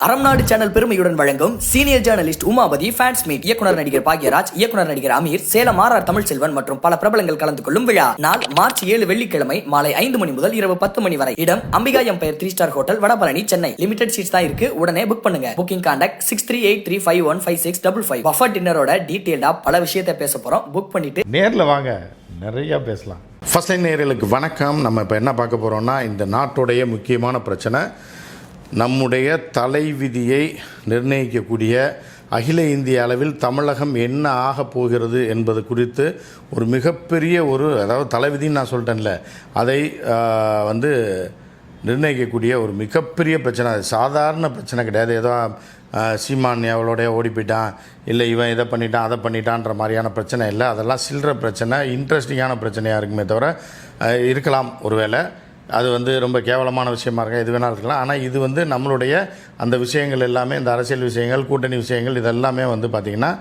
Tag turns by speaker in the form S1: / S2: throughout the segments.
S1: அறம்நாடு channel பெருமையுடன் வழங்கும் senior journalist Umapathi fans meet. இயக்குனர் நடிகர் பாக்யராஜ், இயக்குனர் நடிகர் அமீர், சேலம் ஆர் தமிழ்செல்வன் மற்றும் பல பிரபலங்கள் கலந்து கொள்ளும் விழா. நாள் மார்ச் 7 வெள்ளிக்கிழமை மாலை 5 மணி முதல் இரவு 10 மணி வரை. இடம் Ambika Empire 3 star hotel, Vadapalani, Chennai. Limited seeds தான் இருக்கு, உடனே புக் பண்ணுங்க. Booking contact 6383515655. பஃபர் டின்னரோட டீடைல்டா பல விஷயத்தை பேச போறோம். புக் பண்ணிட்டு
S2: நேர்ல வாங்க, நிறைய பேசலாம். ஃபர்ஸ்ட் லைன் நேயர்களுக்கு வணக்கம். நம்ம இப்போ என்ன பார்க்க போறோம்னா, இந்த நாட்டுடைய முக்கியமான பிரச்சனை, நம்முடைய தலைவிதியை நிர்ணயிக்கக்கூடிய அகில இந்திய அளவில் தமிழகம் என்ன ஆகப் போகிறது என்பது குறித்து ஒரு மிகப்பெரிய அதாவது தலைவிதின்னு நான் சொல்லிட்டேன்ல, அதை நிர்ணயிக்கக்கூடிய ஒரு மிகப்பெரிய பிரச்சனை. அது சாதாரண பிரச்சனை கிடையாது. ஏதோ சீமான் எவளோடைய ஓடி போயிட்டான், இல்லை இவன் இதை பண்ணிட்டான் அதை பண்ணிட்டான்ற மாதிரியான பிரச்சனை இல்லை. அதெல்லாம் சில்லற பிரச்சனை, இன்ட்ரெஸ்டிங்கான பிரச்சனையாக இருக்குமே தவிர இருக்கலாம். ஒருவேளை அது ரொம்ப கேவலமான விஷயமா இருக்க, எது வேணாலும் இருக்கலாம். ஆனால் இது நம்மளுடைய அந்த விஷயங்கள் எல்லாமே, இந்த அரசியல் விஷயங்கள், கூட்டணி விஷயங்கள், இதெல்லாமே பார்த்திங்கன்னா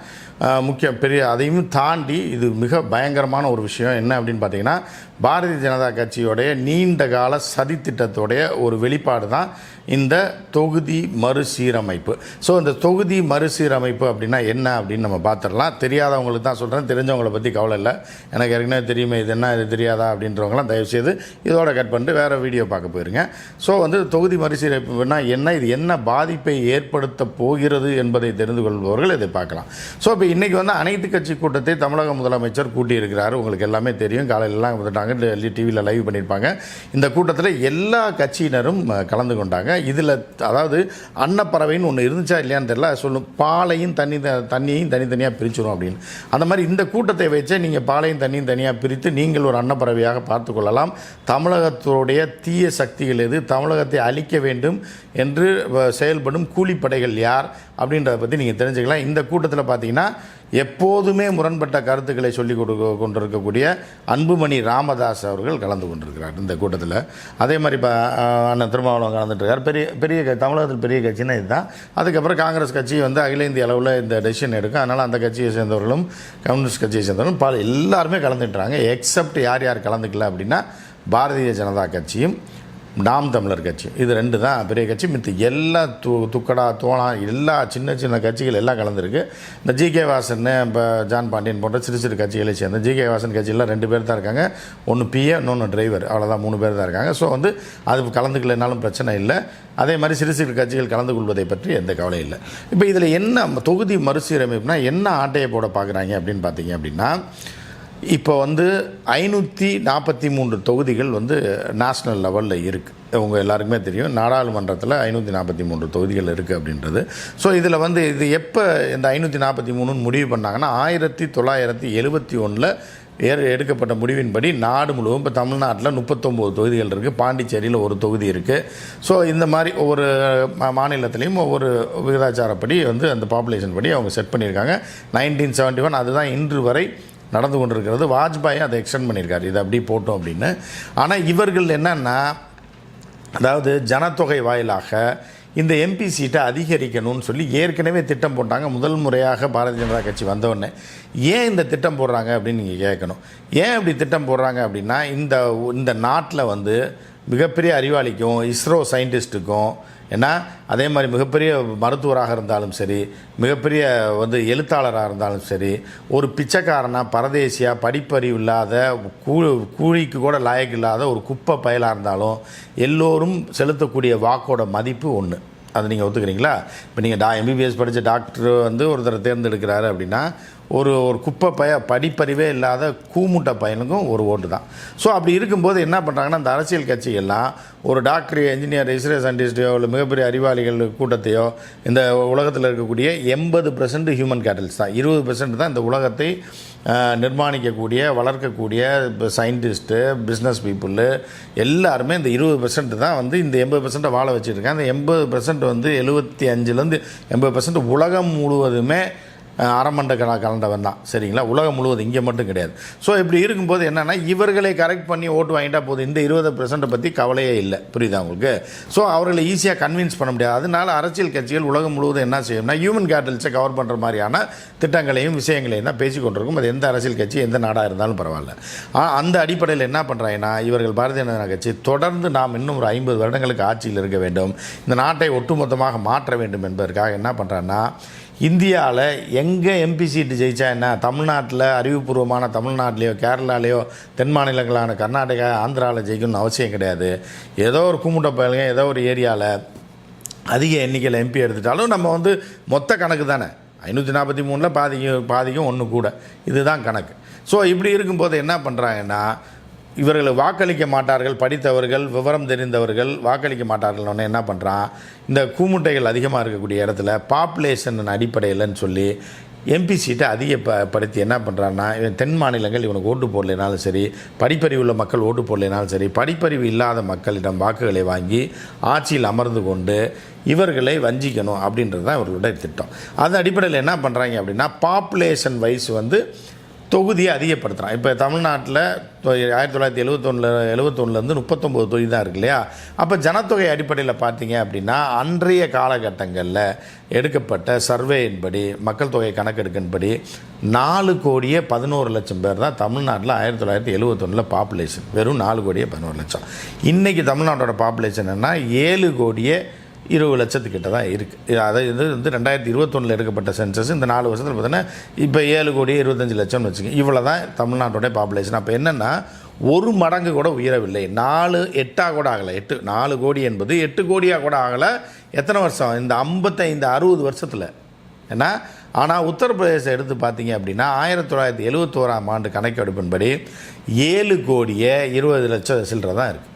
S2: பெரிய அதையும் தாண்டி இது மிக பயங்கரமான ஒரு விஷயம். என்ன அப்படின்னு பார்த்திங்கன்னா, பாரதிய ஜனதா கட்சியோடைய நீண்ட கால சதித்திட்டத்தோடைய ஒரு வெளிப்பாடு தான் இந்த தொகுதி மறுசீரமைப்பு. ஸோ இந்த தொகுதி மறுசீரமைப்பு அப்படின்னா என்ன அப்படின்னு நம்ம பார்த்துடலாம். தெரியாதவங்களுக்கு தான் சொல்கிறேன், தெரிஞ்சவங்களை பற்றி கவலை இல்லை. எனக்கு ஏற்கனவே தெரியுமே, இது என்ன இது தெரியாதா அப்படின்றவங்களாம் தயவுசெய்து இதோட கட் பண்ணிட்டு வேறு வீடியோ பார்க்க போயிருங்க. ஸோ தொகுதி மறுசீரமைப்புனா என்ன, இது என்ன பாதிப்பை ஏற்படுத்த போகிறது என்பதை தெரிந்து கொள்பவர்கள் இதை பார்க்கலாம். ஸோ இப்போ இன்றைக்கி அனைத்து கட்சி கூட்டத்தை தமிழக முதலமைச்சர் கூட்டியிருக்கிறார். உங்களுக்கு எல்லாமே தெரியும், காலையிலலாம் வந்துட்டாங்க, டிவியில் லைவ் பண்ணியிருப்பாங்க. இந்த கூட்டத்தில் எல்லா கட்சியினரும் கலந்து கொண்டாங்க. இதில் அதாவது அன்னப்பறவைன்னு ஒன்று இருந்துச்சா இல்லையான்னு தெரியல, சொல்லும் பாலையும் தண்ணியையும் தனித்தனியாக பிரிச்சிடும் அப்படின்னு. அந்த மாதிரி இந்த கூட்டத்தை வச்சே நீங்கள் பாலையும் தண்ணியும் தனியாக பிரித்து நீங்கள் ஒரு அன்னப்பறவையாக பார்த்து கொள்ளலாம். தமிழகத்தோடைய தீய சக்திகள் எது, தமிழகத்தை அழிக்க வேண்டும் என்று செயல்படும் கூலிப்படைகள் யார் அப்படின்றத பற்றி நீங்கள் தெரிஞ்சுக்கலாம். இந்த கூட்டத்தில் பார்த்தீங்கன்னா எப்போதுமே முரண்பட்ட கருத்துக்களை சொல்லிக் கொண்டிருக்கக்கூடிய அன்புமணி ராமதாஸ் அவர்கள் கலந்து கொண்டிருக்கிறார் இந்த கூட்டத்தில். அதே மாதிரி இப்போ அண்ணன் திருமாவளவன் கலந்துட்டுருக்கார். பெரிய தமிழகத்தில் பெரிய கட்சின்னா இதுதான். அதுக்கப்புறம் காங்கிரஸ் கட்சி அகில இந்திய அளவில் இந்த டெசிஷன் எடுக்கும். அதனால் அந்த கட்சியை சேர்ந்தவர்களும் கம்யூனிஸ்ட் கட்சியை சேர்ந்தவர்களும் எல்லாருமே கலந்துட்டுறாங்க. எக்ஸப்ட் யார் கலந்துக்கல அப்படின்னா பாரதிய ஜனதா கட்சியும் நாம் தமிழர் கட்சி, இது ரெண்டு தான் பெரிய கட்சி. மித்த எல்லா துக்கடா தோணா எல்லா சின்ன கட்சிகள் எல்லாம் கலந்துருக்கு. இந்த ஜி.கே. வாசன், இப்போ ஜான் பாண்டியன் போன்ற சிறு கட்சிகளை சேர்ந்த ஜி.கே. வாசன் கட்சியில் 2 பேர் தான் இருக்காங்க. ஒன்று பிஏ, இன்னொன்று டிரைவர், அவ்வளோதான் 3 பேர் தான் இருக்காங்க. ஸோ அது கலந்துக்கலைனாலும் பிரச்சனை இல்லை. அதே மாதிரி சிறு கட்சிகள் கலந்து கொள்வதை பற்றி எந்த கவலையும் இல்லை. இப்போ இதில் என்ன தொகுதி மறுசீரமைப்புனா என்ன ஆட்டையை போட பார்க்குறாங்க அப்படின்னு பார்த்தீங்க அப்படின்னா, இப்போ 543 தொகுதிகள் நேஷ்னல் லெவலில் இருக்குது. உங்கள் எல்லாருக்குமே தெரியும், நாடாளுமன்றத்தில் 543 தொகுதிகள் இருக்குது அப்படின்றது. ஸோ இதில் இது எப்போ இந்த 543 முடிவு பண்ணாங்கன்னா, 1971 எடுக்கப்பட்ட முடிவின்படி நாடு முழுவதும் இப்போ தமிழ்நாட்டில் 39 தொகுதிகள் இருக்குது, பாண்டிச்சேரியில் 1 தொகுதி இருக்குது. ஸோ இந்த மாதிரி ஒவ்வொரு மாநிலத்திலையும் ஒவ்வொரு விகிதாச்சாரப்படி அந்த பாப்புலேஷன் படி அவங்க செட் பண்ணியிருக்காங்க. 1971 அதுதான் இன்று வரை நடந்து கொண்டிருக்கிறது. வாஜ்பாய் அதை எக்ஸ்டெண்ட் பண்ணியிருக்காரு, இதை அப்படி போட்டோம் அப்படின்னு. ஆனால் இவர்கள் என்னென்னா, அதாவது ஜனத்தொகை வாயிலாக இந்த எம்பி சீட்டை அதிகரிக்கணும்னு சொல்லி ஏற்கனவே திட்டம் போட்டாங்க. முதல் முறையாக பாரதிய ஜனதா கட்சி வந்தவுடனே ஏன் இந்த திட்டம் போடுறாங்க அப்படின்னு நீங்கள் கேட்கணும். ஏன் இப்படி திட்டம் போடுறாங்க அப்படின்னா, இந்த நாட்டில் மிகப்பெரிய அறிவாளிக்கும் இஸ்ரோ சயின்டிஸ்ட்டுக்கும், ஏன்னா அதே மாதிரி மிகப்பெரிய மருத்துவராக இருந்தாலும் சரி, மிகப்பெரிய எழுத்தாளராக இருந்தாலும் சரி, ஒரு பிச்சைக்காரனாக பரதேசியாக படிப்பறிவு இல்லாத கூலிக்கு கூட லாயக்கு இல்லாத ஒரு குப்பை பயலாக இருந்தாலும் எல்லோரும் செலுத்தக்கூடிய வாக்கோட மதிப்பு ஒன்று. அதை நீங்கள் ஒத்துக்கிறீங்களா? இப்போ நீங்கள் எம்பிபிஎஸ் படித்த டாக்டர் ஒருத்தரை தேர்ந்தெடுக்கிறாரு அப்படின்னா, ஒரு குப்பை படிப்பறிவே இல்லாத கூமுட்டை பையனுக்கும் ஒரு ஓட்டு தான். ஸோ அப்படி இருக்கும்போது என்ன பண்ணுறாங்கன்னா, அந்த அரசியல் கட்சிகள்லாம் ஒரு டாக்டர், என்ஜினியர், இஸ்ரோ சயின்டிஸ்டையோ இல்லை மிகப்பெரிய அறிவாளிகள் கூட்டத்தையோ, இந்த உலகத்தில் இருக்கக்கூடிய 80% ஹியூமன் கேட்டல்ஸ் தான், 20% தான் இந்த உலகத்தை நிர்மாணிக்கக்கூடிய வளர்க்கக்கூடிய சயின்டிஸ்ட்டு, பிஸ்னஸ் பீப்புளு எல்லாருமே இந்த 20% தான் இந்த 80% வாழ வச்சுருக்காங்க. அந்த 80% 75லேருந்து 80% உலகம் முழுவதுமே அரைமண்ட கலண்டவன் தான், சரிங்களா? உலகம் முழுவதும், இங்கே மட்டும் கிடையாது. ஸோ இப்படி இருக்கும்போது என்னென்னா, இவர்களை கரெக்ட் பண்ணி ஓட்டு வாங்கிட்டா போதும், இந்த 20% பற்றி கவலையே இல்லை. புரியுதா உங்களுக்கு? ஸோ அவர்களை ஈஸியாக கன்வின்ஸ் பண்ண முடியாது. அதனால அரசியல் கட்சிகள் உலகம் முழுவதும் என்ன செய்யும்னா, ஹியூமன் கேபிட்டல்ஸை கவர் பண்ணுற மாதிரியான திட்டங்களையும் விஷயங்களையும் தான் பேசி கொண்டிருக்கும். அது எந்த அரசியல் கட்சி, எந்த நாடாக இருந்தாலும் பரவாயில்ல. அந்த அடிப்படையில் என்ன பண்ணுறாங்கன்னா, இவர்கள் பாரதிய ஜனதா கட்சி தொடர்ந்து நாம் இன்னும் ஒரு 50 வருடங்களுக்கு ஆட்சியில் இருக்க வேண்டும், இந்த நாட்டை ஒட்டுமொத்தமாக மாற்ற வேண்டும் என்பதற்காக என்ன பண்ணுறான்னா, இந்தியாவில் எங்கே எம்பி சீட்டு ஜெயிச்சா என்ன, தமிழ்நாட்டில் அறிவுபூர்வமான தமிழ்நாட்டிலையோ கேரளாலேயோ தென் மாநிலங்களான கர்நாடகா ஆந்திராவில் ஜெயிக்கணும்னு அவசியம் கிடையாது. ஏதோ ஒரு கும்பிட்ட பயலுங்க ஏதோ ஒரு ஏரியாவில் அதிக எண்ணிக்கையில் எம்பி எடுத்துட்டாலும் நம்ம வந்து மொத்த கணக்கு தானே, 543 பாதிக்கும் ஒன்று கூட, இதுதான் கணக்கு. ஸோ இப்படி இருக்கும்போது என்ன பண்ணுறாங்கன்னா, இவர்கள் வாக்களிக்க மாட்டார்கள், படித்தவர்கள் விவரம் தெரிந்தவர்கள் வாக்களிக்க மாட்டார்கள்னு என்ன பண்ணுறான், இந்த கூமுட்டைகள் அதிகமாக இருக்கக்கூடிய இடத்துல பாப்புலேஷன் அடிப்படையில்னு சொல்லி எம்பி சீட்டை அதிகப்படுத்தி என்ன பண்ணுறான்னா, இவன் தென் மாநிலங்கள் இவனுக்கு ஓட்டு போடலைனாலும் சரி, படிப்பறிவு உள்ள மக்கள் ஓட்டு போடலைனாலும் சரி, படிப்பறிவு இல்லாத மக்களிடம் வாக்குகளை வாங்கி ஆட்சியில் அமர்ந்து கொண்டு இவர்களை வஞ்சிக்கணும் அப்படின்றது தான் இவர்களுடைய திட்டம். அதன் அடிப்படையில் என்ன பண்ணுறாங்க அப்படின்னா, பாப்புலேஷன் வைஸ் வந்து தொகுதியை அதிகப்படுத்துகிறான். இப்போ தமிழ்நாட்டில் 1971 39 தொகுதி தான் இருக்கு இல்லையா? அப்போ ஜனத்தொகை அடிப்படையில் பார்த்தீங்க அப்படின்னா, அன்றைய காலகட்டங்களில் எடுக்கப்பட்ட சர்வேயின்படி, மக்கள் தொகை கணக்கெடுக்கின்படி 4,11,00,000 பேர் தான் தமிழ்நாட்டில் 1971 பாப்புலேஷன். வெறும் 4,11,00,000. இன்றைக்கி தமிழ்நாட்டோட பாப்புலேஷன் என்ன, 7,20,00,000 கிட்ட தான் இருக்குது. அதாவது இது வந்து 2021 எடுக்கப்பட்ட சென்சஸ். இந்த 4 வருஷத்தில் பார்த்தீங்கன்னா இப்போ 7,25,00,000 வச்சுக்கோங்க. இவ்வளோ தான் தமிழ்நாட்டோடைய பாப்புலேஷன். அப்போ என்னென்னா, ஒரு மடங்கு கூட உயரவில்லை. 8 கூட ஆகலை. 4 கோடி என்பது 8 கோடியாக கூட ஆகலை. எத்தனை வருஷம்? இந்த 55-60 வருஷத்தில். ஏன்னா ஆனால் உத்தரப்பிரதேசம் எடுத்து பார்த்தீங்க அப்படின்னா 1971ஆம் ஆண்டு கணக்கெடுப்பின்படி 7,20,00,000 சில்லறை தான் இருக்குது.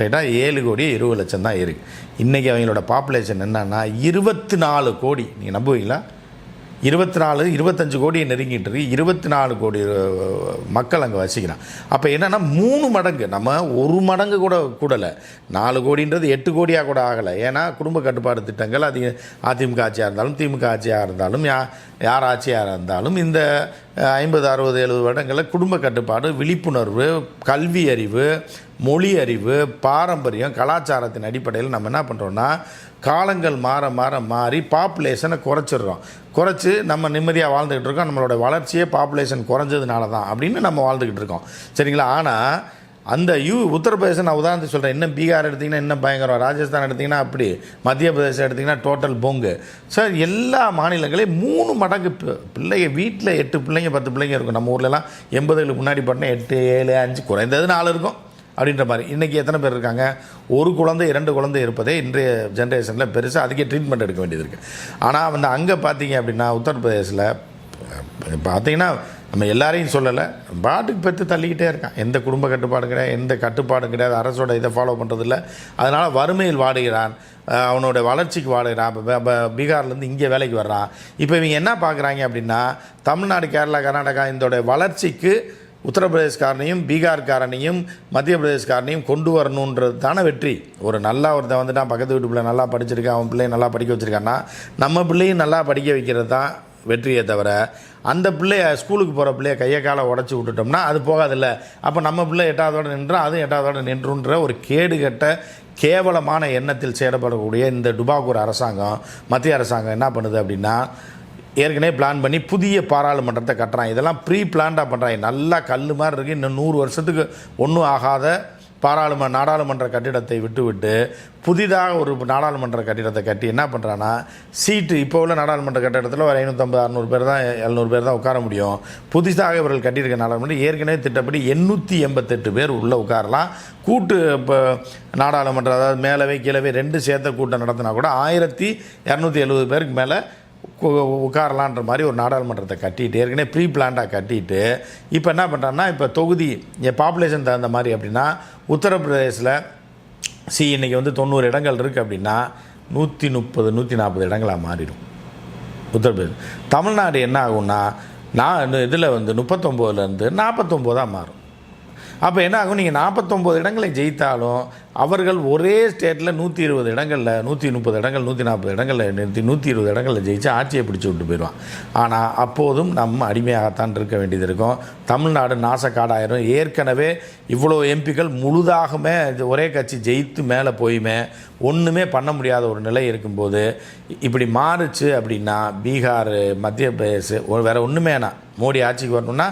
S2: ரைட்டா? 7,20,00,000 தான் இருக்குது. இன்றைக்கி அவங்களோட பாப்புலேஷன் என்னன்னா 24 கோடி. நீங்கள் நம்புவீங்களா? 25 கோடியை நெருங்கிட்டு இருக்கு. 24 கோடி மக்கள் அங்கே வசிக்கிறான். அப்போ என்னென்னா 3 மடங்கு, நம்ம 1 மடங்கு கூட கூடலை. 4 கோடின்றது 8 கோடியாக கூட ஆகலை. ஏன்னா குடும்ப கட்டுப்பாடு திட்டங்கள் அது அதிமுக ஆட்சியாக இருந்தாலும் திமுக ஆட்சியாக இருந்தாலும் யார் ஆட்சியாக இருந்தாலும் இந்த 50, 60, 70 வருடங்களில் குடும்ப கட்டுப்பாடு, விழிப்புணர்வு, கல்வி அறிவு, மொழி அறிவு, பாரம்பரியம், கலாச்சாரத்தின் அடிப்படையில் நம்ம என்ன பண்ணுறோன்னா, காலங்கள் மாறி பாப்புலேஷனை குறைச்சி நம்ம நிம்மதியாக வாழ்ந்துக்கிட்டு இருக்கோம். நம்மளோட வளர்ச்சியே பாப்புலேஷன் குறைஞ்சதுனால தான் அப்படின்னு நம்ம வாழ்ந்துக்கிட்டு இருக்கோம். சரிங்களா? ஆனால் அந்த உத்தரப்பிரதேசம் நான் உதாரணத்துக்கு சொல்கிறேன். இன்னும் பீகார் எடுத்திங்கன்னா இன்னும் பயங்கரம், ராஜஸ்தான் எடுத்திங்கன்னா அப்படி, மத்திய பிரதேசம் எடுத்திங்கன்னா டோட்டல் பொங்கு. சார் எல்லா மாநிலங்களையும் 3 மடங்கு பிள்ளைங்க வீட்டில் 8 பிள்ளைங்க 10 பிள்ளைங்க இருக்கும். நம்ம ஊர்லலாம் 80களுக்கு முன்னாடி பார்த்தா 8, 7, 5 குறைந்தது 4 இருக்கும் அப்படின்ற மாதிரி. இன்றைக்கி எத்தனை பேர் இருக்காங்க? 1 குழந்தை 2 குழந்தை இருப்பதே இன்றைய ஜென்ரேஷனில் பெருசாக அதுக்கே ட்ரீட்மெண்ட் எடுக்க வேண்டியது இருக்குது. ஆனால் வந்து அங்கே பார்த்தீங்க அப்படின்னா உத்தரப்பிரதேசில் பார்த்தீங்கன்னா நம்ம எல்லாரையும் சொல்லலை, பாட்டுக்கு பெற்று தள்ளிக்கிட்டே இருக்கான். எந்த குடும்ப கட்டுப்பாடும் கிடையாது, எந்த கட்டுப்பாடும் கிடையாது, அரசோட இதை ஃபாலோ பண்ணுறதில்ல. அதனால் வறுமையில் வாடுகிறான், அவனோட வளர்ச்சிக்கு வாடுகிறான். இப்போ பீகார்லேருந்து இங்கே வேலைக்கு வர்றான். இப்போ இவங்க என்ன பார்க்குறாங்க அப்படின்னா, தமிழ்நாடு, கேரளா, கர்நாடகா இதோட வளர்ச்சிக்கு உத்தரப்பிரதேஷ்காரனையும் பீகார்காரனையும் மத்திய பிரதேஷ்காரனையும் கொண்டு வரணுன்றது தானே வெற்றி. ஒருத்தன் வந்துட்டான், பக்கத்து வீட்டு பிள்ளை நல்லா படிச்சிருக்கான், அவன் பிள்ளையை நல்லா படிக்க வச்சுருக்கான்னா நம்ம பிள்ளையும் நல்லா படிக்க வைக்கிறது தான் வெற்றியை தவிர, அந்த பிள்ளைய ஸ்கூலுக்கு போகிற பிள்ளைய கையை காலை உடச்சி விட்டுட்டோம்னா அது போகாதில்ல. அப்போ நம்ம பிள்ளை 8ஆவதோடு நின்றா அதுவும் 8ஆவதோடு நின்றுன்ற ஒரு கேடுகட்ட கேவலமான எண்ணத்தில் செயல்படக்கூடிய இந்த டுபாகூர் அரசாங்கம், மத்திய அரசாங்கம் என்ன பண்ணுது அப்படின்னா, ஏற்கனவே பிளான் பண்ணி புதிய பாராளுமன்றத்தை கட்டுறான். இதெல்லாம் ப்ரீ பிளான்டாக பண்ணுறாங்க. நல்லா கல் மாதிரி இருக்குது. இன்னும் 100 வருஷத்துக்கு ஒன்றும் ஆகாத நாடாளுமன்ற கட்டிடத்தை விட்டு புதிதாக ஒரு நாடாளுமன்ற கட்டிடத்தை கட்டி என்ன பண்ணுறான்னா, சீட்டு இப்போ உள்ள நாடாளுமன்ற கட்டிடத்தில் ஒரு 550, 600 பேர் தான் 700 பேர் தான் உட்கார முடியும். புதிதாக இவர்கள் கட்டியிருக்க நாடாளுமன்றம் ஏற்கனவே திட்டப்படி 888 பேர் உள்ளே உட்காரலாம். கூட்டு இப்போ நாடாளுமன்றம், அதாவது மேலவை கீழவே 2 சேர்த்த கூட்டம் நடத்தினா கூட 1270 பேருக்கு மேலே உட்காரலான்ற மாதிரி ஒரு நாடாளுமன்றத்தை கட்டிட்டு ஏற்கனவே ப்ரீ பிளான்டாக கட்டிட்டு இப்போ என்ன பண்ணுறான்னா, இப்போ தொகுதி பாப்புலேஷன் தகுந்த மாதிரி அப்படின்னா உத்தரப்பிரதேசில் இன்றைக்கி வந்து 90 இடங்கள் இருக்குது அப்படின்னா 130, 140 இடங்களாக மாறிடும் உத்தரப்பிரதேசம். தமிழ்நாடு என்ன ஆகும்னா, இதில் வந்து 39லேருந்து 49 மாறும். அப்போ என்ன ஆகும், நீங்கள் 49 இடங்களை ஜெயித்தாலும் அவர்கள் ஒரே ஸ்டேட்டில் 120 இடங்களில் 130 இடங்கள் 140 இடங்களில் நிறுத்தி 120 இடங்களில் ஜெயிச்சு ஆட்சியை பிடிச்சி விட்டு போயிடுவான். ஆனால் அப்போதும் நம்ம அடிமையாகத்தான் இருக்க வேண்டியது இருக்கும். தமிழ்நாடு நாசக்காடாயிரும். ஏற்கனவே இவ்வளோ எம்பிக்கள் முழுதாகவே ஒரே கட்சி ஜெயித்து மேலே போயுமே ஒன்றுமே பண்ண முடியாத ஒரு நிலை இருக்கும்போது இப்படி மாறுச்சு அப்படின்னா பீகார், மத்திய பிரதேஷ் வேறு ஒன்றுமே வேணாம். மோடி ஆட்சிக்கு வரணும்னா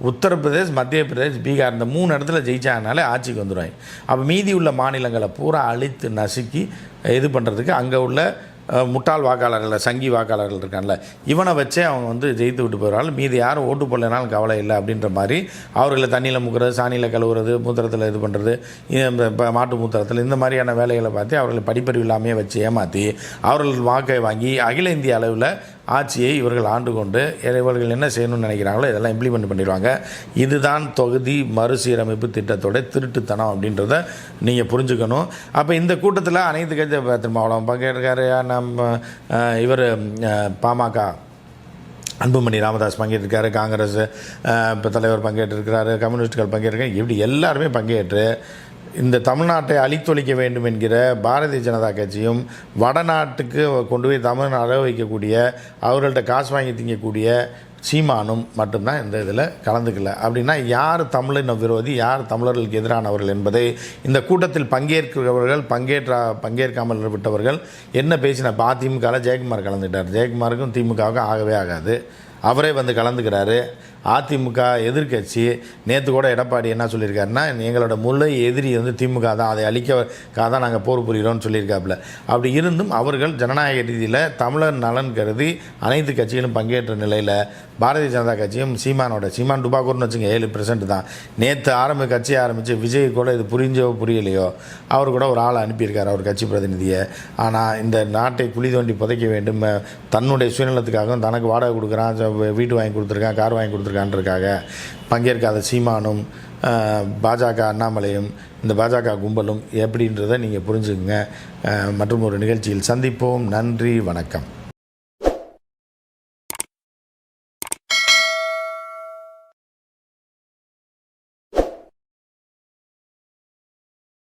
S2: உத்தரப்பிரதேஷ், மத்திய பிரதேஷ், பீகார் இந்த 3 இடத்துல ஜெயிச்சாங்கனாலே ஆட்சிக்கு வந்துடுவாங்க. அப்போ மீதி உள்ள மாநிலங்களை பூரா அழித்து நசுக்கி இது பண்ணுறதுக்கு அங்கே உள்ள முட்டாள் வாக்காளர்கள், சங்கி வாக்காளர்கள் இருக்கான்ல, இவனை வச்சே அவங்க வந்து ஜெயித்து விட்டு போகிறாங்க. மீதி யாரும் ஓட்டு போடலைனாலும் கவலை இல்லை அப்படின்ற மாதிரி அவர்களை தண்ணியில் முக்கிறது, சாணியில் கழுவுறது, மூத்திரத்தில் இது பண்ணுறது, மாட்டு மூத்திரத்தில் இந்த மாதிரியான வேலைகளை பார்த்து அவர்களை படிப்பறிவு இல்லாமையே வச்சு ஏமாற்றி அவர்கள் வாக்கை வாங்கி அகில இந்திய அளவில் ஆட்சியை இவர்கள் ஆண்டு கொண்டு இவர்கள் என்ன செய்யணும்னு நினைக்கிறாங்களோ இதெல்லாம் இம்ப்ளிமெண்ட் பண்ணிடுவாங்க. இதுதான் தொகுதி மறுசீரமைப்பு திட்டத்தோட திருட்டுத்தனம் அப்படின்றத நீங்கள் புரிஞ்சுக்கணும். அப்போ இந்த கூட்டத்தில் அனைத்து கட்சி திருமாவளவன் பங்கேற்காரு, நம்ம இவர் பாமக அன்புமணி ராமதாஸ் பங்கேற்றிருக்காரு, காங்கிரஸ் இப்போ தலைவர் பங்கேற்றிருக்கிறாரு, கம்யூனிஸ்டுகள் பங்கேற்கிறாங்க. இப்படி எல்லாருமே பங்கேற்று இந்த தமிழ்நாட்டை அழித்தொழிக்க வேண்டும் என்கிற பாரதிய ஜனதா கட்சியும் வடநாட்டுக்கு கொண்டு போய் தமிழ்நாடு வைக்கக்கூடிய அவர்கள்ட்ட காசு வாங்கி திங்கக்கூடிய சீமானும் மட்டும்தான் இந்த இதில் கலந்துக்கல. அப்படின்னா யார் தமிழின விரோதி, யார் தமிழர்களுக்கு எதிரானவர்கள் என்பதை இந்த கூட்டத்தில் பங்கேற்கிறவர்கள், பங்கேற்காமல் விட்டவர்கள் என்ன பேசின. அதிமுகவில் ஜெயக்குமார் கலந்துக்கிட்டார். ஜெயக்குமாருக்கும் திமுகவுக்கும் ஆகவே ஆகாது. அவரே வந்து கலந்துக்கிறாரு. அதிமுக எதிர்கட்சி. நேற்று கூட எடப்பாடி என்ன சொல்லியிருக்காருன்னா, எங்களோட முழு எதிரி வந்து திமுக தான், அதை அழிக்கக்காக தான் நாங்கள் போர் புரிகிறோம்னு சொல்லியிருக்காப்புல. அப்படி இருந்தும் அவர்கள் ஜனநாயக ரீதியில் தமிழர் நலன் கருதி அனைத்து கட்சிகளும் பங்கேற்ற நிலையில் பாரதிய ஜனதா கட்சியும் சீமான் டுபாக்கூர்னு வச்சுங்க 7% தான். நேற்று கட்சி ஆரம்பித்து விஜய் கூட இது புரிஞ்சோ புரியலையோ அவர் கூட ஒரு ஆளை அனுப்பியிருக்கார், அவர் கட்சி பிரதிநிதியை. ஆனால் இந்த நாட்டை குழி தோண்டி புதைக்க வேண்டும், தன்னுடைய சுயநலத்துக்காகவும் தனக்கு வாடகை கொடுக்குறான், வீட்டு வாங்கி கொடுத்துருக்கான், கார் வாங்கி கொடுத்துருக்கான்றதுக்காக பங்கேற்காத சீமானும் பாஜக அண்ணாமலையும் இந்த பாஜக கும்பலும் எப்படின்றத நீங்கள் புரிஞ்சுக்குங்க. மற்றும் ஒரு நிகழ்ச்சியில் சந்திப்போம். நன்றி, வணக்கம்.